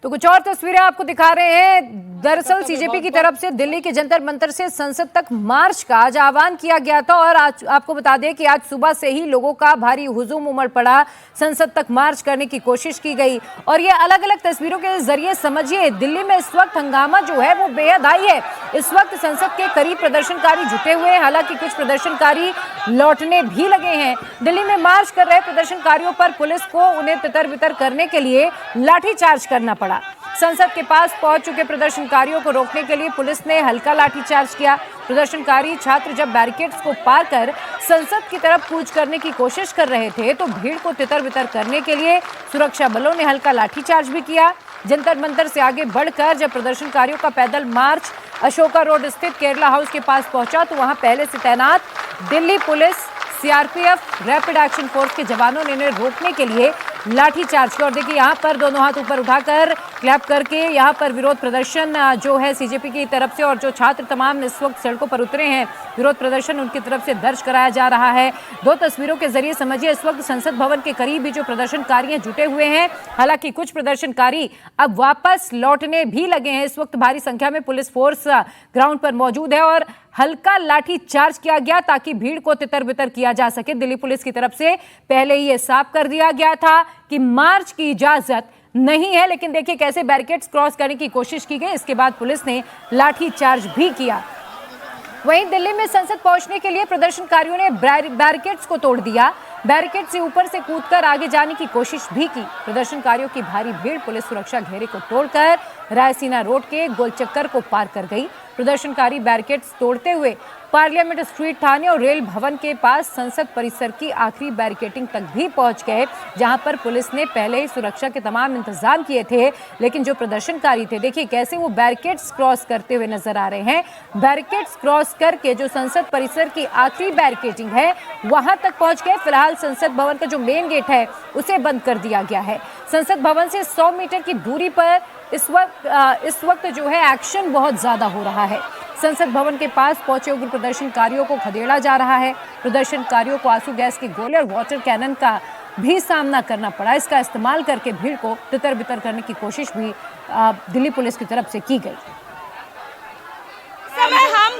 तो कुछ और तस्वीरें आपको दिखा रहे हैं। दरअसल सीजेपी की तरफ से दिल्ली के जंतर मंतर से संसद तक मार्च का आज आह्वान किया गया था और आज आपको बता दें कि आज सुबह से ही लोगों का भारी हुजूम उमड़ पड़ा। संसद तक मार्च करने की कोशिश की गई और ये अलग अलग तस्वीरों के जरिए समझिए दिल्ली में इस वक्त हंगामा जो है वो बेहद हाई है। इस वक्त संसद के करीब प्रदर्शनकारी जुटे हुए हैं, हालांकि कुछ प्रदर्शनकारी लौटने भी लगे हैं। दिल्ली में मार्च कर रहे प्रदर्शनकारियों पर पुलिस को उन्हें तितर बितर करने के लिए लाठीचार्ज करना पड़ा। संसद के पास पहुंच चुके प्रदर्शनकारियों को रोकने के लिए पुलिस ने हल्का लाठीचार्ज किया। प्रदर्शनकारी छात्र जब बैरिकेड्स को पार कर संसद की तरफ कूच करने की कोशिश कर रहे थे तो भीड़ को तितर बितर करने के लिए सुरक्षा बलों ने हल्का लाठीचार्ज भी किया। जंतर मंतर से आगे बढ़कर जब प्रदर्शनकारियों का पैदल मार्च अशोका रोड स्थित केरला हाउस के पास पहुंचा तो वहां पहले से तैनात Delhi police, CRPF, rapid action force के जवानों ने इन्हें रोकने के लिए लाठीचार्ज किया। और देखिए यहाँ पर दोनों हाथ ऊपर उठाकर क्लैप करके यहाँ पर विरोध प्रदर्शन जो है सीजेपी की तरफ से और जो छात्र तमाम इस वक्त सड़कों पर उतरे हैं विरोध प्रदर्शन उनकी तरफ से दर्ज कराया जा रहा है। दो तस्वीरों के जरिए समझिए इस वक्त संसद भवन के करीब भी जो प्रदर्शनकारी जुटे हुए हैं, हालांकि कुछ प्रदर्शनकारी अब वापस लौटने भी लगे हैं। इस वक्त भारी संख्या में पुलिस फोर्स ग्राउंड पर मौजूद है और हल्का लाठी चार्ज किया गया ताकि भीड़ को तितर बितर किया जा सके। दिल्ली पुलिस की तरफ से पहले ही ये साफ कर दिया गया था कि मार्च की इजाजत नहीं है, लेकिन देखिए कैसे बैरिकेड्स क्रॉस करने की कोशिश की गई। इसके बाद पुलिस ने लाठी चार्ज भी किया। वहीं दिल्ली में संसद पहुंचने के लिए प्रदर्शनकारियों ने बैरिकेड्स को तोड़ दिया। बैरिकेड से ऊपर से कूदकर आगे जाने की कोशिश भी की। प्रदर्शनकारियों की भारी भीड़ पुलिस सुरक्षा घेरे को तोड़कर रायसीना रोड के गोल चक्कर को पार कर गई। प्रदर्शनकारी बैरिकेड्स तोड़ते हुए पार्लियामेंट स्ट्रीट थाने और रेल भवन के पास संसद परिसर की आखिरी बैरिकेडिंग तक भी पहुंच गए, जहां पर पुलिस ने पहले ही सुरक्षा के तमाम इंतजाम किए थे। लेकिन जो प्रदर्शनकारी थे देखिए कैसे वो बैरिकेड्स क्रॉस करते हुए नजर आ रहे हैं। बैरिकेड्स क्रॉस करके जो संसद परिसर की आखिरी बैरिकेडिंग है वहां तक पहुंच गए। फिलहाल संसद भवन का जो मेन गेट है उसे बंद कर दिया गया है। संसद भवन से 100 मीटर की दूरी पर इस वक्त जो है एक्शन बहुत ज्यादा हो रहा है। संसद भवन के पास पहुंचे उग्र प्रदर्शनकारियों को खदेड़ा जा रहा है। प्रदर्शनकारियों को आंसू गैस के गोले और वाटर कैनन का भी सामना करना पड़ा। इसका इस्तेमाल करके भीड़ को तितर बितर करने की कोशिश भी दिल्ली पुलिस की तरफ से की गई। समय हम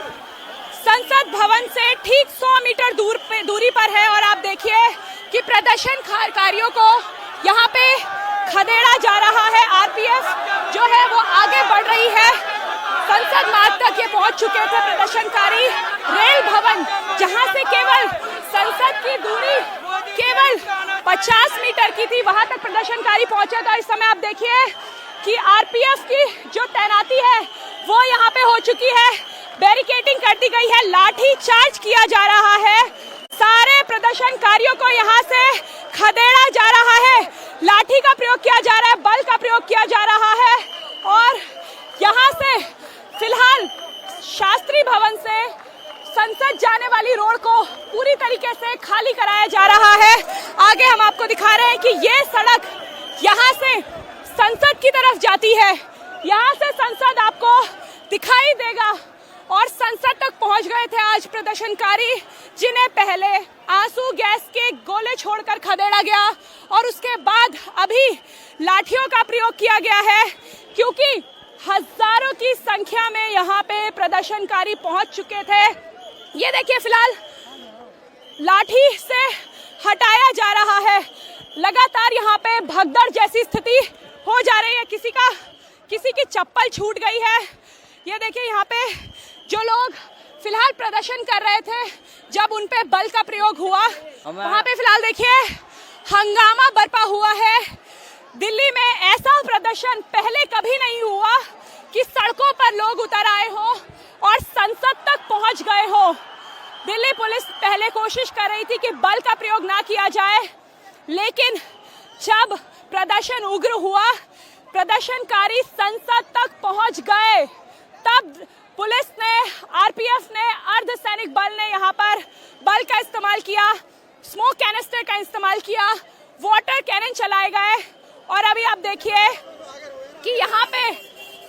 संसद भवन से ठीक 100 मीटर दूरी पर है और आप देखिए कि प्रदर्शनकारियों को यहाँ पे खदेड़ा जा रहा है। आरपीएफ जो है वो आगे बढ़ रही है। संसद मार्ग तक ये पहुंच चुके थे प्रदर्शनकारी। रेल भवन जहां से केवल संसद की दूरी केवल 50 मीटर की थी वहां तक प्रदर्शनकारी पहुंचे। तो इस समय आप देखिए कि आरपीएफ की जो तैनाती है वो यहाँ पे हो चुकी है। बैरिकेडिंग कर दी गई है, लाठी चार्ज किया जा रहा है। सारे प्रदर्शनकारियों को यहाँ से खदेड़ा जा रहा है। लाठी का प्रयोग किया जा रहा है, बल का प्रयोग किया जा रहा है और यहाँ से फिलहाल शास्त्री भवन से संसद जाने वाली रोड को पूरी तरीके से खाली कराया जा रहा है। आगे हम आपको दिखा रहे हैं कि ये सड़क यहाँ से संसद की तरफ जाती है। यहाँ से संसद आपको दिखाई देगा और संसद तक पहुंच गए थे आज प्रदर्शनकारी, जिन्हें पहले आंसू गैस के गोले छोड़कर खदेड़ा गया और उसके बाद अभी लाठियों का प्रयोग किया गया है, क्योंकि हजारों की संख्या में यहाँ पे प्रदर्शनकारी पहुंच चुके थे। ये देखिए फिलहाल लाठी से हटाया जा रहा है। लगातार यहाँ पे भगदड़ जैसी स्थिति हो जा रही है। किसी की चप्पल छूट गई है। ये देखिए यहाँ पे जो लोग फिलहाल प्रदर्शन कर रहे थे, जब उन पे बल का प्रयोग हुआ वहाँ पे फिलहाल देखिए हंगामा बरपा हुआ है। दिल्ली में ऐसा प्रदर्शन पहले कभी नहीं हुआ कि सड़कों पर लोग उतर आए हो और संसद तक पहुंच गए हो। दिल्ली पुलिस पहले कोशिश कर रही थी कि बल का प्रयोग ना किया जाए, लेकिन जब प्रदर्शन उग्र हुआ, प्रदर्शनकारी संसद तक पहुंच गए, तब पुलिस ने, आरपीएफ ने, अर्धसैनिक बल ने यहाँ पर बल का इस्तेमाल किया, स्मोक कैनिस्टर का इस्तेमाल किया, वाटर कैनन चलाए गए और अभी आप देखिए कि यहाँ पे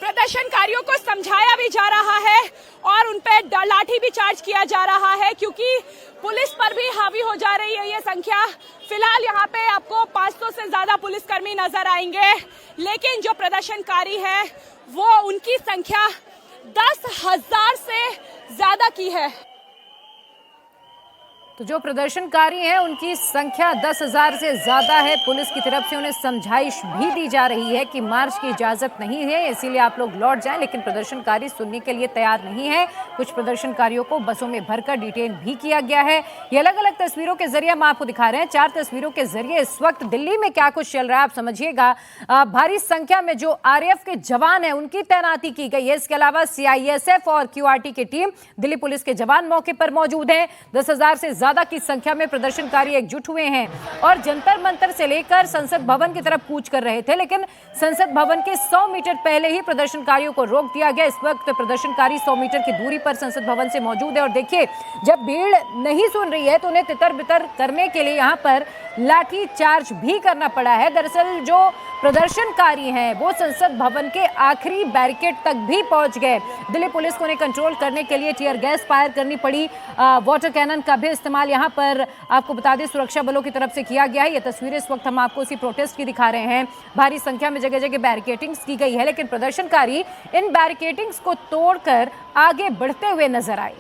प्रदर्शनकारियों को समझाया भी जा रहा है और उन पे लाठी भी चार्ज किया जा रहा है, क्योंकि पुलिस पर भी हावी हो जा रही है ये संख्या। फिलहाल यहाँ पे आपको 500 से ज्यादा पुलिसकर्मी नजर आएंगे, लेकिन जो प्रदर्शनकारी है वो उनकी संख्या 10,000 से ज्यादा की है। तो जो प्रदर्शनकारी हैं उनकी संख्या 10,000 से ज्यादा है। पुलिस की तरफ से उन्हें समझाइश भी दी जा रही है कि मार्च की इजाजत नहीं है, इसीलिए आप लोग लौट जाएं, लेकिन प्रदर्शनकारी सुनने के लिए तैयार नहीं है। कुछ प्रदर्शनकारियों को बसों में भरकर डिटेन भी किया गया है। ये अलग अलग तस्वीरों के जरिए हम आपको दिखा रहे हैं। 4 तस्वीरों के जरिए इस वक्त दिल्ली में क्या कुछ चल रहा है आप समझिएगा। भारी संख्या में जो RAF के जवान है उनकी तैनाती की गई है। इसके अलावा CISF और QRT की टीम, दिल्ली पुलिस के जवान मौके पर मौजूद हैं। 10,000 से ज्यादा की संख्या में प्रदर्शनकारी एकजुट हुए हैं और जंतर मंतर से लेकर संसद भवन की तरफ कूच कर रहे थे, लेकिन संसद भवन के 100 मीटर पहले ही प्रदर्शनकारियों को रोक दिया गया। इस वक्त प्रदर्शनकारी 100 मीटर की दूरी पर संसद भवन से मौजूद है और देखिए, जब भीड़ नहीं सुन रही है तो उन्हें तितर बितर करने के लिए यहाँ पर लाठी चार्ज भी करना पड़ा है। दरअसल जो प्रदर्शनकारी हैं वो संसद भवन के आखिरी बैरिकेड तक भी पहुंच गए। दिल्ली पुलिस को उन्हें कंट्रोल करने के लिए टीयर गैस फायर करनी पड़ी। वाटर कैनन का भी इस्तेमाल यहाँ पर आपको बता दें सुरक्षा बलों की तरफ से किया गया है। ये तस्वीरें इस वक्त हम आपको इसी प्रोटेस्ट की दिखा रहे हैं। भारी संख्या में जगह जगह बैरिकेडिंग्स की गई है, लेकिन प्रदर्शनकारी इन बैरिकेडिंग्स को तोड़कर आगे बढ़ते हुए नजर आए।